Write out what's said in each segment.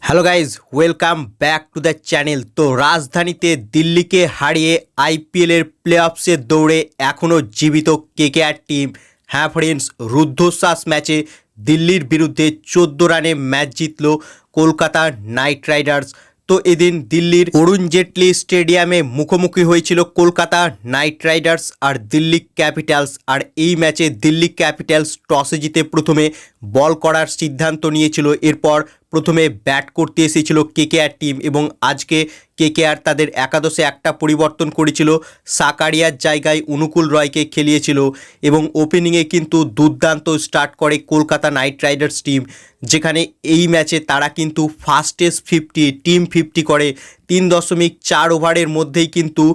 Hello guys, welcome back to the channel. তো রাজধানীতে দিল্লিকে হারিয়ে আইপিএলের প্লে অফসের দৌড়ে এখনও জীবিত কেকেআর টিম। হ্যাঁ ফ্রেন্ডস, রুদ্ধশ্বাস ম্যাচে দিল্লির বিরুদ্ধে 14 রানে ম্যাচ জিতল কলকাতা নাইট রাইডার্স। তো এদিন দিল্লির অরুণ জেটলি স্টেডিয়ামে মুখোমুখি হয়েছিল কলকাতা নাইট রাইডার্স আর দিল্লি ক্যাপিটালস। আর এই ম্যাচে দিল্লি ক্যাপিটালস টসে জিতে প্রথমে বল করার সিদ্ধান্ত নিয়েছিল। এরপর প্রথমে ব্যাট করতে এসেছিল কেকেআর টিম এবং আজকে কেকেআর তাদের একাদশে একটা পরিবর্তন করেছিল। সাকারিয়ার জায়গায় অনুকূল রয়কে খেলিয়েছিল এবং ওপেনিংয়ে কিন্তু দুর্দান্ত স্টার্ট করে কলকাতা নাইট রাইডার্স টিম, যেখানে এই ম্যাচে তারা কিন্তু ফাস্টেস্ট 50 করে 3.4 ওভারের মধ্যেই কিন্তু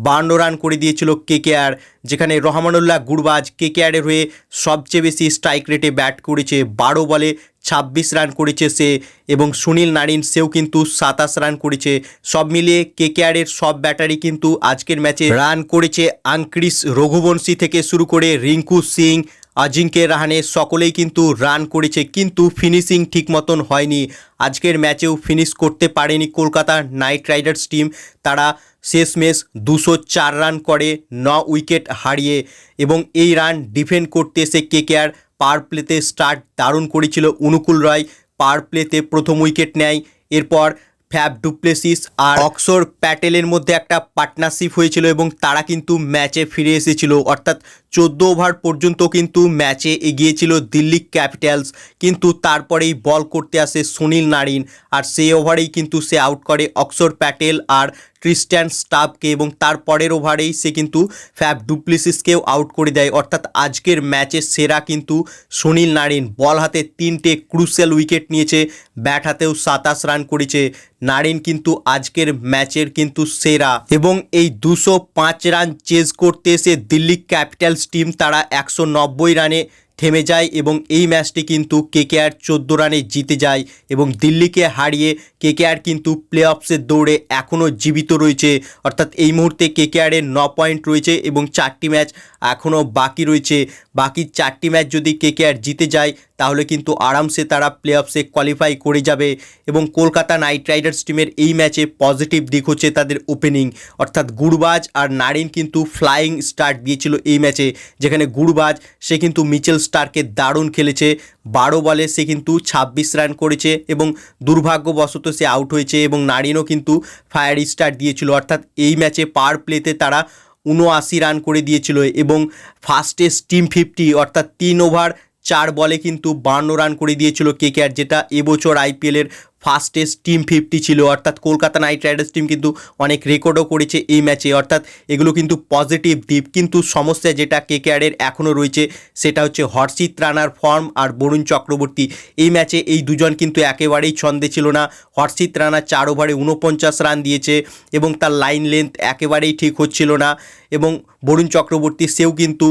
52 রান করে দিয়েছিল কেকেআর, যেখানে রহমানুল্লাহ গুরবাজ কেকেআরের হয়ে সবচেয়ে বেশি স্ট্রাইক রেটে ব্যাট করেছে। 12 বলে 26 রান করেছে সে, এবং সুনীল নারিন সেও কিন্তু 27 রান করেছে। সব মিলিয়ে কেকেআরের সব ব্যাটারি কিন্তু আজকের ম্যাচে রান করেছে। আঙ্ক্রিস রঘুবংশী থেকে শুরু করে রিঙ্কু সিং, আজিঙ্কে রাহানে সকলেই কিন্তু রান করেছে, কিন্তু ফিনিশিং ঠিক মতন হয়নি। আজকের ম্যাচেও ফিনিশ করতে পারেনি কলকাতা নাইট রাইডার্স টিম। তারা শেষমেশ 204 রান করে 9 উইকেট হারিয়ে, এবং এই রান ডিফেন্ড করতে এসে কেকেআর পাওয়ার প্লেতে স্টার্ট দারুণ করেছিল। অনুকূল রয় পাওয়ার প্লেতে প্রথম উইকেট নেয়। এরপর ফ্যাব ডুপ্লেসিস আর অক্সর প্যাটেলের মধ্যে একটা পার্টনারশিপ হয়েছিল এবং তারা কিন্তু ম্যাচে ফিরে এসেছিল। অর্থাৎ 14 ওভার পর্যন্ত কিন্তু ম্যাচে এগিয়েছিল দিল্লি ক্যাপিটালস, কিন্তু তারপরেই বল করতে আসে সুনীল নারিন আর সেই ওভারেই কিন্তু সে আউট করে অক্সর প্যাটেল আর ক্রিস্টিয়ান স্টাফকে, এবং তারপরের ওভারেই সে কিন্তু ফ্যাব ডুপ্লেসিসকেও আউট করে দেয়। অর্থাৎ আজকের ম্যাচের সেরা কিন্তু সুনীল নারিন। বল হাতে 3টে ক্রুশিয়াল উইকেট নিয়েছে, ব্যাট হাতেও 27 রান করেছে। নারিন কিন্তু আজকের ম্যাচের কিন্তু সেরা, এবং এই 205 রান চেজ করতে এসে দিল্লি ক্যাপিটালস টিম তারা 190 রানে থেমে যায় এবং এই ম্যাচটি কিন্তু কেকেআর 14 রানে জিতে যায় এবং দিল্লিকে হারিয়ে কেকেআর কিন্তু প্লে অফসের দৌড়ে এখনও জীবিত রয়েছে। অর্থাৎ এই মুহূর্তে কেকেআরের 9 পয়েন্ট রয়েছে এবং 4টি ম্যাচ এখনও বাকি রয়েছে। বাকি 4টি ম্যাচ যদি কেকেআর জিতে যায় তাহলে কিন্তু আরামসে তারা প্লে অফসে কোয়ালিফাই করে যাবে। এবং কলকাতা নাইট রাইডার্স টিমের এই ম্যাচে পজিটিভ দিক হচ্ছে তাদের ওপেনিং, অর্থাৎ গুরবাজ আর নারিন কিন্তু ফ্লাইং স্টার্ট দিয়েছিল এই ম্যাচে, যেখানে গুরবাজ সে কিন্তু মিচেল স্টার্ককে দারুণ খেলেছে। 12 বলে সে কিন্তু 26 রান করেছে এবং দুর্ভাগ্যবশত সে আউট হয়েছে, এবং নারিনও কিন্তু ফায়ার স্টার্ট দিয়েছিল। অর্থাৎ এই ম্যাচে পাওয়ার প্লেতে তারা 79 রান করে দিয়েছিল এবং ফাস্টেস্ট টিম 50 অর্থাৎ 3 ওভার 4 বলে কিন্তু 52 রান করে দিয়েছিল কেকেআর, যেটা এবছর আইপিএলের ফাস্টেস্ট টিম 50 ছিল। অর্থাৎ কলকাতা নাইট রাইডার্স টিম কিন্তু অনেক রেকর্ডও করেছে এই ম্যাচে। অর্থাৎ এগুলো কিন্তু পজিটিভ দিক, কিন্তু সমস্যা যেটা কেকেআরের এখনও রয়েছে সেটা হচ্ছে হর্ষিত রানার ফর্ম আর বরুণ চক্রবর্তী। এই ম্যাচে এই দুজন কিন্তু একেবারেই ছন্দে ছিল না। হর্ষিত রানা 4 ওভারে 49 রান দিয়েছে এবং তার লাইন লেন্থ একেবারেই ঠিক হচ্ছিল না, এবং বরুণ চক্রবর্তী সেও কিন্তু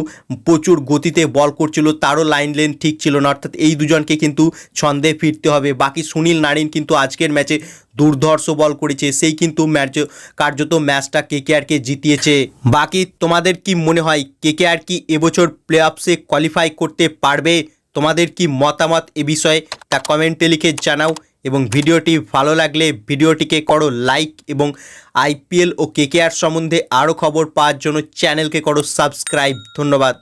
প্রচুর গতিতে বল করছিল, তারও লাইন লেন্থ ঠিক ছিল না। অর্থাৎ এই দুজনকে কিন্তু ছন্দে ফিরতে হবে। বাকি সুনীল নারিন কিন্তু আজকের ম্যাচে দুর্ধর্ষ বল করেছে, সেই কিন্তু কার্যত ম্যাচটা কেকেআরকে জিতিয়েছে। বাকি তোমাদের কি মনে হয় কেকেআর কি এবছর প্লে অফসে কোয়ালিফাই করতে পারবে? তোমাদের কি মতামত এ বিষয়ে তা কমেন্টে লিখে জানাও, এবং ভিডিওটি ভালো লাগলে ভিডিওটিকে করো লাইক, এবং আইপিএল ও কেকেআর সম্বন্ধে আরও খবর পাওয়ার জন্য চ্যানেলকে করো সাবস্ক্রাইব। ধন্যবাদ।